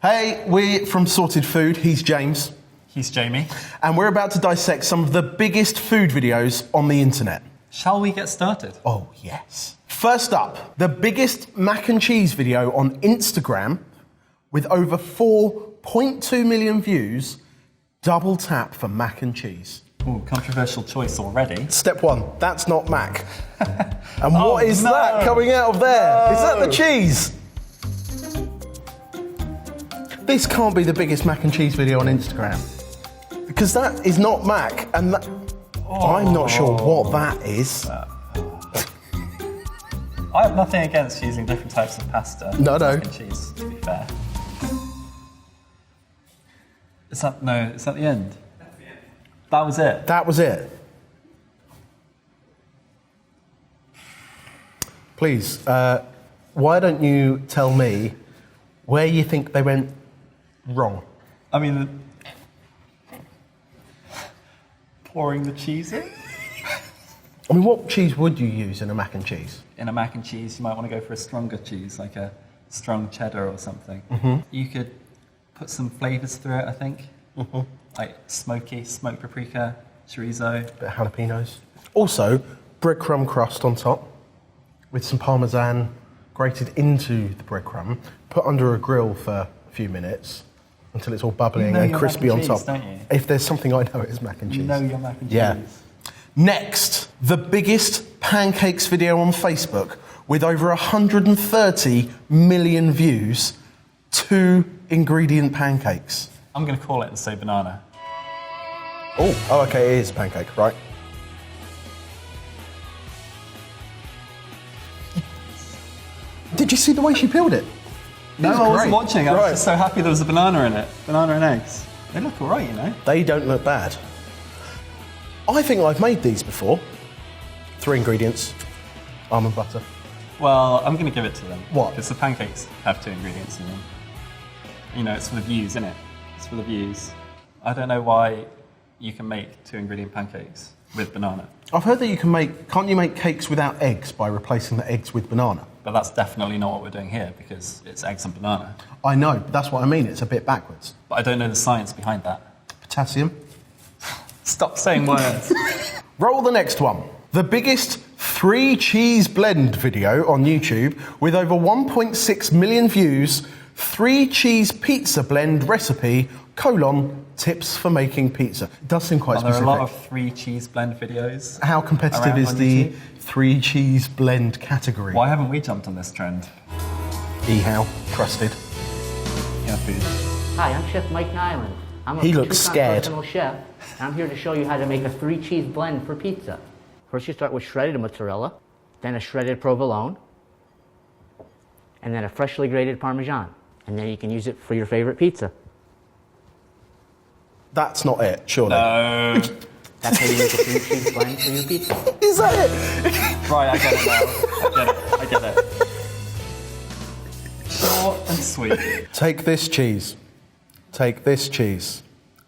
Hey, we're from Sorted Food. He's James. He's Jamie. And we're about to dissect some of the biggest food videos on the internet. Shall we get started? Oh, yes. First up, the biggest mac and cheese video on Instagram with over 4.2 million views. Double tap for mac and cheese. Ooh, controversial choice already. Step one, that's not mac. And what is that coming out of there? Is that the cheese? This can't be the biggest mac and cheese video on Instagram. Because that is not mac, and that, I'm not sure what that is. I have nothing against using different types of pasta. No. Mac and cheese, to be fair. Is that the end? That's the end. That was it? That was it. Please, why don't you tell me where you think they went wrong? I mean, pouring the cheese in? I mean, what cheese would you use in a mac and cheese? In a mac and cheese, you might want to go for a stronger cheese, like a strong cheddar or something. You could put some flavours through it, I think. Like smoky, smoked paprika, chorizo. Bit of jalapenos. Also, breadcrumb crust on top with some parmesan grated into the breadcrumb, put under a grill for a few minutes until it's all bubbling and crispy on top. Don't you? If there's something I know, it's mac and cheese. You know your mac and cheese. Yeah. Next, the biggest pancakes video on Facebook with over 130 million views. 2 ingredient pancakes. I'm going to call it and say banana. Oh, okay, it is a pancake, right? Did you see the way she peeled it? No, I wasn't watching. I was Right. just so happy there was a banana in it. Banana and eggs. They look all right, you know. They don't look bad. I think I've made these before. 3 ingredients, almond butter. Well, I'm going to give it to them. What? Because the pancakes have 2 ingredients in them. You know, it's for the views, isn't it? It's for the views. I don't know why you can make 2 ingredient pancakes with banana. I've heard that can't you make cakes without eggs by replacing the eggs with banana? But that's definitely not what we're doing here because it's eggs and banana. I know, but that's what I mean, it's a bit backwards. But I don't know the science behind that. Potassium. Stop saying words. Roll the next one. The biggest 3 cheese blend video on YouTube with over 1.6 million views. 3 cheese pizza blend recipe, tips for making pizza. It does seem quite specific. There are a lot of 3 cheese blend videos. How competitive is the 3 cheese blend category? Why haven't we jumped on this trend? How trusted. Yeah, food. Hi, I'm Chef Mike Nyland. I'm a He looks two-time scared. personal chef, and I'm here to show you how to make a 3 cheese blend for pizza. First you start with shredded mozzarella, then a shredded provolone, and then a freshly grated Parmesan. And then you can use it for your favorite pizza. That's not it, surely. No. That's how you make a 3 cheese blend for your pizza. Is that it? Right, I get it now. I get it. Short and sweet. Take this cheese. Take this cheese.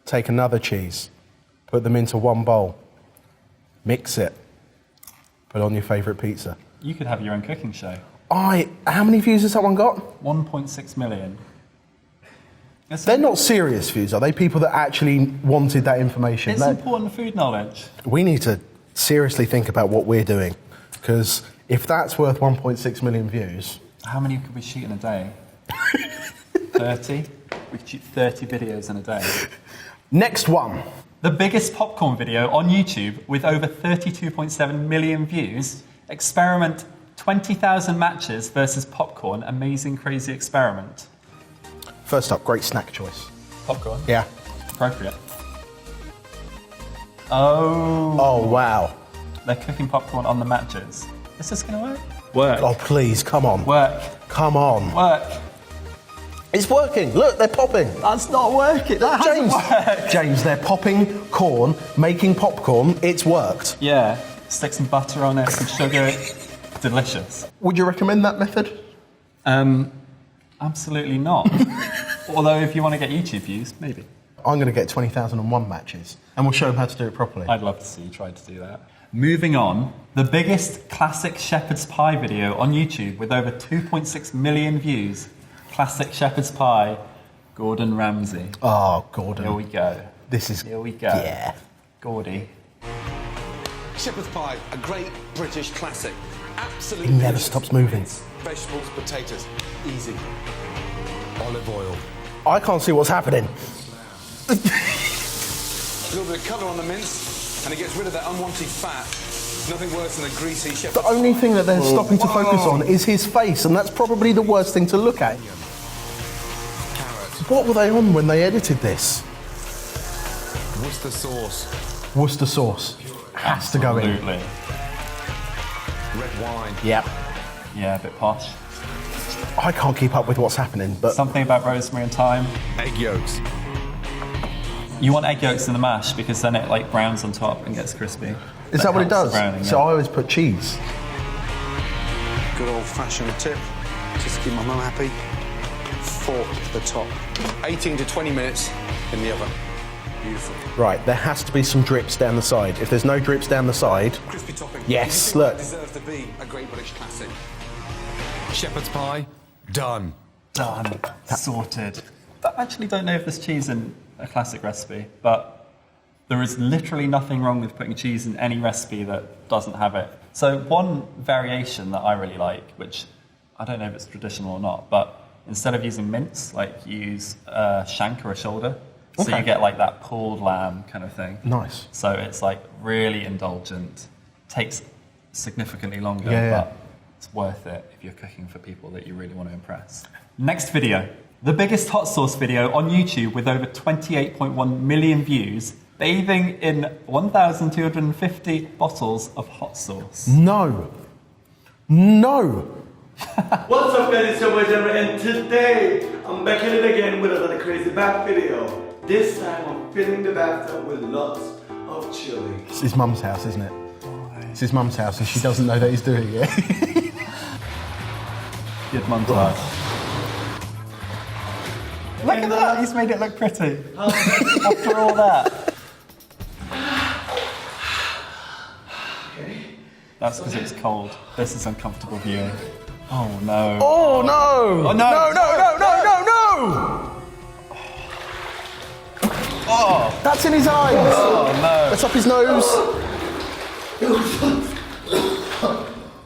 Take another cheese. Put them into one bowl. Mix it. Put on your favourite pizza. You could have your own cooking show. How many views has that one got? 1.6 million. They're not serious views, are they? People that actually wanted that information. It's important food knowledge. We need to seriously think about what we're doing, because if that's worth 1.6 million views... How many could we shoot in a day? 30? We could shoot 30 videos in a day. Next one. The biggest popcorn video on YouTube with over 32.7 million views. Experiment 20,000 matches versus popcorn. Amazing, crazy experiment. First up, great snack choice. Popcorn? Yeah. Appropriate. Oh. Oh, wow. They're cooking popcorn on the matches. Is this going to work? Work. Oh, please, come on. Work. Come on. Work. It's working. Look, they're popping. That's not working. That hasn't worked. James, they're popping corn, making popcorn. It's worked. Yeah. Stick some butter on it, some sugar. Delicious. Would you recommend that method? Absolutely not. Although if you want to get YouTube views, maybe. I'm going to get 20,001 matches, and we'll show them how to do it properly. I'd love to see you try to do that. Moving on, the biggest classic shepherd's pie video on YouTube with over 2.6 million views. Classic shepherd's pie. Gordon Ramsay. Oh, Gordon. Here we go. Here we go. Yeah. Gordy. Shepherd's pie, a great British classic. Absolutely. He never delicious. stops moving. Vegetables, potatoes, easy. Olive oil. I can't see what's happening. A little bit of colour on the mince, and it gets rid of that unwanted fat. Nothing worse than a greasy shepherd's The only thing that they're stopping to focus on is his face, and that's probably the worst thing to look at. carrot, What were they on when they edited this? Worcester sauce, Worcester sauce. Has to go in. Absolutely. red wine. Yep. Yeah, a bit posh. I can't keep up with what's happening, but Something about rosemary and thyme. Egg yolks. You want egg yolks in the mash because then it like browns on top and gets crispy. is that what it helps does? the browning, So yeah. I always put cheese. Good old-fashioned tip. Just to keep my mum happy. Fork to the top. 18 to 20 minutes in the oven. Beautiful. Right, there has to be some drips down the side. If there's no drips down the side, Crispy topping. Yes, You think look. that deserves to be a great British classic. Shepherd's pie, done. Done. Sorted. I actually don't know if there's cheese in a classic recipe, but there is literally nothing wrong with putting cheese in any recipe that doesn't have it. So one variation that I really like, which I don't know if it's traditional or not, but instead of using mince, like you use a shank or a shoulder. So Okay. you get like that pulled lamb kind of thing. nice. So it's like really indulgent, takes significantly longer, Yeah, yeah. but it's worth it if you're cooking for people that you really want to impress. Next video, the biggest hot sauce video on YouTube with over 28.1 million views, bathing in 1,250 bottles of hot sauce. No. No. What's up guys, it's your boy Jenner, and today I'm back at it again with another crazy bath video. This time I'm filling the bathtub with lots of chili. It's his mum's house, isn't it? It's his mum's house and she doesn't know that he's doing it. Good montage. Look at that, he's made it look pretty. After all that. That's because it's cold. This is uncomfortable viewing. Oh no. Oh no! Oh, no. No, no, no, no, no, no! Oh, That's in his eyes! oh no. That's up his nose.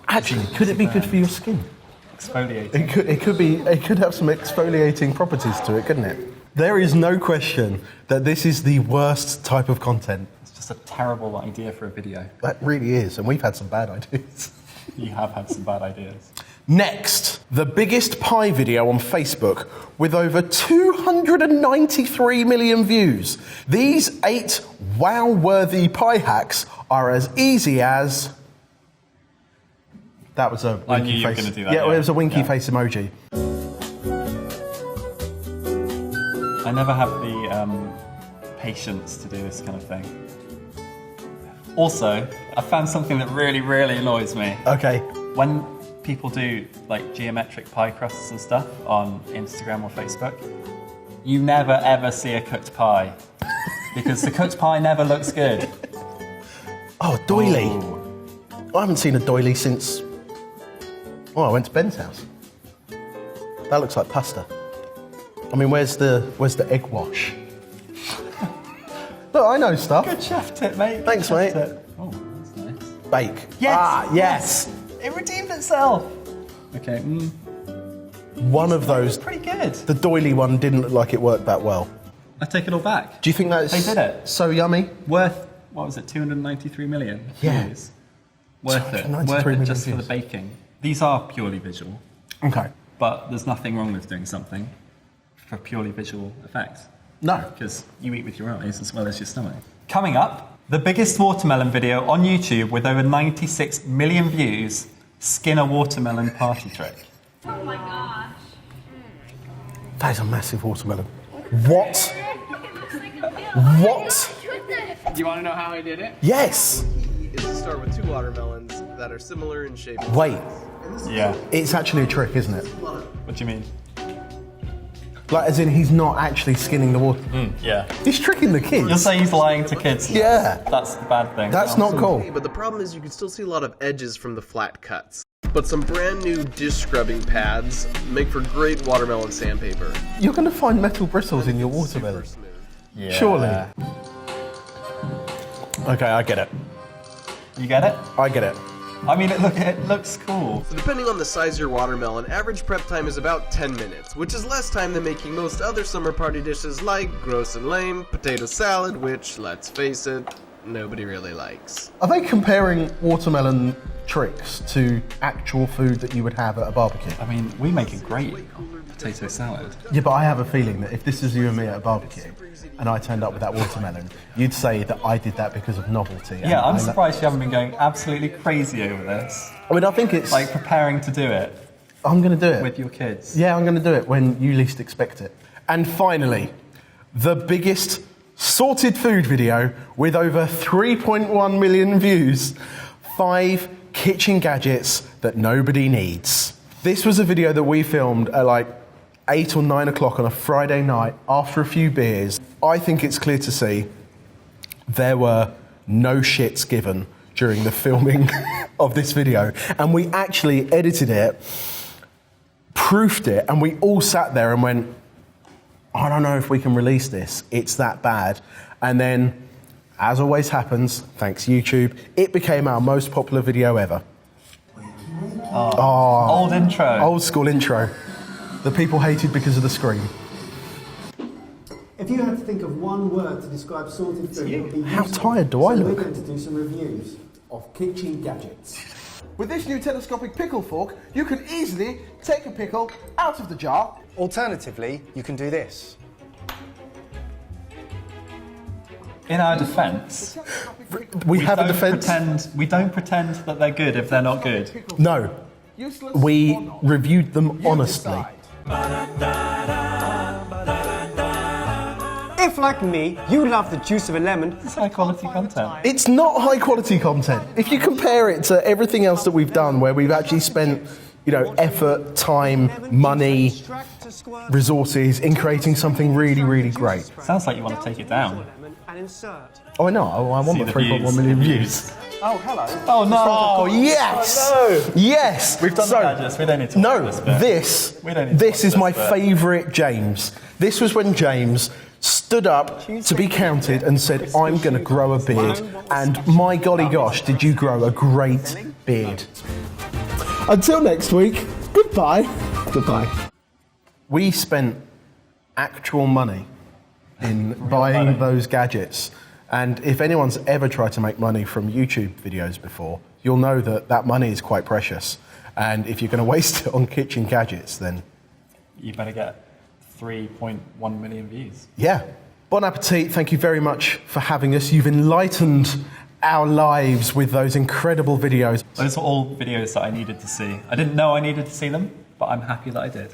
Actually, could it be good for your skin? Exfoliating. It could have some exfoliating properties to it, couldn't it? There is no question that this is the worst type of content. It's just a terrible idea for a video. That really is, and we've had some bad ideas. You have had some bad ideas. Next, the biggest pie video on Facebook with over 293 million views. These 8 wow-worthy pie hacks are as easy as... That was a winky I knew you were face. gonna do that, Yeah, yeah. it was a winky Yeah. face emoji. I never have the patience to do this kind of thing. Also, I found something that really, really annoys me. Okay. When people do like geometric pie crusts and stuff on Instagram or Facebook, you never ever see a cooked pie because the cooked pie never looks good. Oh, doily. Ooh. I haven't seen a doily since... Oh, I went to Ben's house. That looks like pasta. I mean, where's the egg wash? Look, I know stuff. Good chef tip, mate. Thanks, Good chef mate. tip. Oh, that's nice. Bake. Yes. Ah, yes. It redeemed itself. Okay. One of those. Pretty good. The doily one didn't look like it worked that well. I take it all back. Do you think that's They did it. so yummy? Worth, what was it, 293 million Yeah. views? Worth it. 293 Worth it million just for the views. baking. These are purely visual, Okay. but there's nothing wrong with doing something for purely visual effect. No. Because you eat with your eyes as well as your stomach. Coming up, the biggest watermelon video on YouTube with over 96 million views, skin a watermelon party trick. Oh my gosh. That is a massive watermelon. What? It looks like a bill. What? Do you want to know how I did it? Yes. Is to start with 2 watermelons that are similar in shape. Wait. Yeah. It's actually a trick, isn't it? What do you mean? Like, as in, he's not actually skinning the water. Yeah. He's tricking the kids. You'll say he's lying to kids. Yeah. That's the bad thing. That's not cool. But the problem is you can still see a lot of edges from the flat cuts. but some brand new dish scrubbing pads make for great watermelon sandpaper. You're going to find metal bristles in your watermelon. Yeah. Surely. Okay, I get it. You get it? I get it. I mean, it looks cool. So depending on the size of your watermelon, average prep time is about 10 minutes, which is less time than making most other summer party dishes like gross and lame potato salad, which, let's face it, nobody really likes. Are they comparing watermelon tricks to actual food that you would have at a barbecue? I mean, we make a great potato salad. Yeah, but I have a feeling that if this is you and me at a barbecue and I turned up with that watermelon, you'd say that I did that because of novelty. Yeah, I'm surprised you haven't been going absolutely crazy over this. I mean, I think it's... Like preparing to do it I'm going to do it. with your kids. Yeah, I'm going to do it when you least expect it. And finally, the biggest sorted food video with over 3.1 million views. 5 kitchen gadgets that nobody needs. This was a video that we filmed at like 8 or 9 o'clock on a Friday night after a few beers. I think it's clear to see there were no shits given during the filming of this video. And we actually edited it, proofed it, and we all sat there and went, I don't know if we can release this. It's that bad. And then, as always happens, thanks YouTube, it became our most popular video ever. Old intro. Old school intro. The people hated because of the scream. If you had to think of one word to describe sorted food, it would be How useful. tired do I So look? we're going to do some reviews of kitchen gadgets. With this new telescopic pickle fork, you can easily take a pickle out of the jar. Alternatively, you can do this. In our defence, We have a defence. we don't pretend that they're good if they're not good. No. We reviewed them honestly. If, like me, you love the juice of a lemon, It's high quality content. It's not high quality content. If you compare it to everything else that we've done where we've actually spent, effort, time, money, resources in creating something really, really great. Sounds like you want to take it down. and insert. Oh, I know. I want See my the 3.1 views. million views. Oh, hello. Oh no! Oh, yes! Oh, no. Yes! We've done the gadgets, we don't need to watch this bit. this, We don't need to this watch is this my bit. favourite James. This was when James stood up to be counted and said, I'm going to grow a beard. And my golly gosh, did you grow a great beard. Until next week, goodbye. Goodbye. We spent actual money in buying those gadgets. And if anyone's ever tried to make money from YouTube videos before, you'll know that that money is quite precious. And if you're going to waste it on kitchen gadgets, then You better get 3.1 million views. yeah. Bon appetit. Thank you very much for having us. You've enlightened our lives with those incredible videos. Those are all videos that I needed to see. I didn't know I needed to see them, but I'm happy that I did.